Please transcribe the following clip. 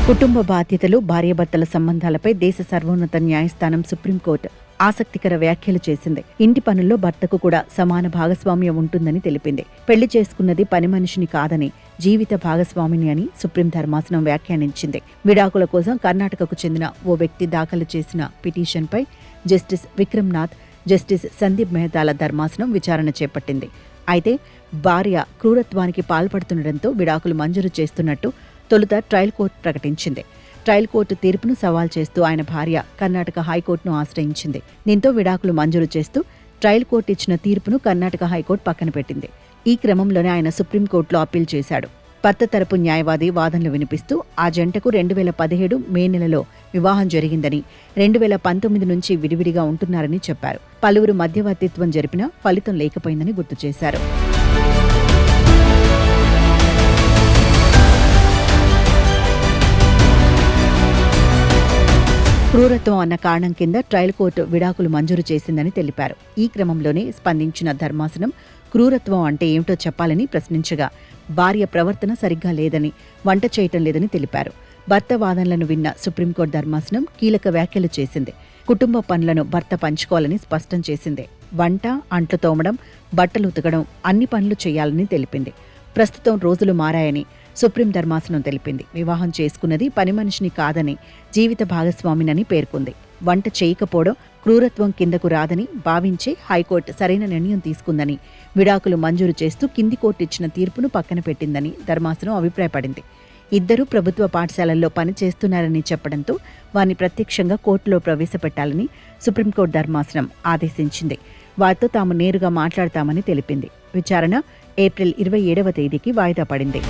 కుటుంబ బాధ్యతలు, భార్యాభర్తల సంబంధాలపై దేశ సర్వోన్నత న్యాయస్థానం సుప్రీంకోర్టు ఆసక్తికర వ్యాఖ్యలు చేసింది. ఇంటి పనుల్లో భర్తకు కూడా సమాన భాగస్వామ్యం ఉంటుందని తెలిపింది. పెళ్లి చేసుకున్నది పని మనిషిని కాదని, జీవిత భాగస్వామిని అని సుప్రీం ధర్మాసనం వ్యాఖ్యానించింది. విడాకుల కోసం కర్ణాటకకు చెందిన ఓ వ్యక్తి దాఖలు చేసిన పిటిషన్పై జస్టిస్ విక్రమ్నాథ్, జస్టిస్ సందీప్ మెహతాల ధర్మాసనం విచారణ చేపట్టింది. అయితే భార్య క్రూరత్వానికి పాల్పడుతుండటంతో విడాకులు మంజూరు చేస్తున్నట్టు తొలుత ట్రయల్ కోర్టు ప్రకటించింది. ట్రయల్ కోర్టు తీర్పును సవాల్ చేస్తూ ఆయన భార్య కర్ణాటక హైకోర్టును ఆశ్రయించింది. దీంతో విడాకులు మంజూరు చేస్తూ ట్రయల్ కోర్టు ఇచ్చిన తీర్పును కర్ణాటక హైకోర్టు పక్కన పెట్టింది. ఈ క్రమంలోనే ఆయన సుప్రీంకోర్టులో అప్పీల్ చేశాడు. భర్త తరపు న్యాయవాది వాదనలు వినిపిస్తూ ఆ జంటకు 2017 మే నెలలో వివాహం జరిగిందని, 2019 నుంచి విడివిడిగా ఉంటున్నారని చెప్పారు. పలువురు మధ్యవర్తిత్వం జరిపినా ఫలితం లేకపోయిందని గుర్తు చేశారు. క్రూరత్వం అన్న కారణం కింద ట్రయల్ కోర్టు విడాకులు మంజూరు చేసిందని తెలిపారు. ఈ క్రమంలోనే స్పందించిన ధర్మాసనం క్రూరత్వం అంటే ఏమిటో చెప్పాలని ప్రశ్నించగా, భార్య ప్రవర్తన సరిగ్గా లేదని, వంట చేయటం లేదని తెలిపారు. భర్త వాదనలను విన్న సుప్రీంకోర్టు ధర్మాసనం కీలక వ్యాఖ్యలు చేసింది. కుటుంబ పనులను భర్త పంచుకోవాలని స్పష్టం చేసింది. వంట, అంట్లు తోమడం, బట్టలు ఉతకడం అన్ని పనులు చేయాలని తెలిపింది. ప్రస్తుతం రోజులు మారాయని సుప్రీం ధర్మాసనం తెలిపింది. వివాహం చేసుకున్నది పని మనిషిని కాదని, జీవిత భాగస్వామినని పేర్కొంది. వంట చేయకపోవడం క్రూరత్వం కిందకు రాదని భావించే హైకోర్టు సరైన నిర్ణయం తీసుకుందని, విడాకులు మంజూరు చేస్తూ కింది కోర్టు ఇచ్చిన తీర్పును పక్కన పెట్టిందని ధర్మాసనం అభిప్రాయపడింది. ఇద్దరూ ప్రభుత్వ పాఠశాలల్లో పనిచేస్తున్నారని చెప్పడంతో వారిని ప్రత్యక్షంగా కోర్టులో ప్రవేశపెట్టాలని సుప్రీంకోర్టు ధర్మాసనం ఆదేశించింది. వారితో తాము నేరుగా మాట్లాడతామని తెలిపింది. విచారణ ఏప్రిల్ 27వ తేదీకి వాయిదా పడింది.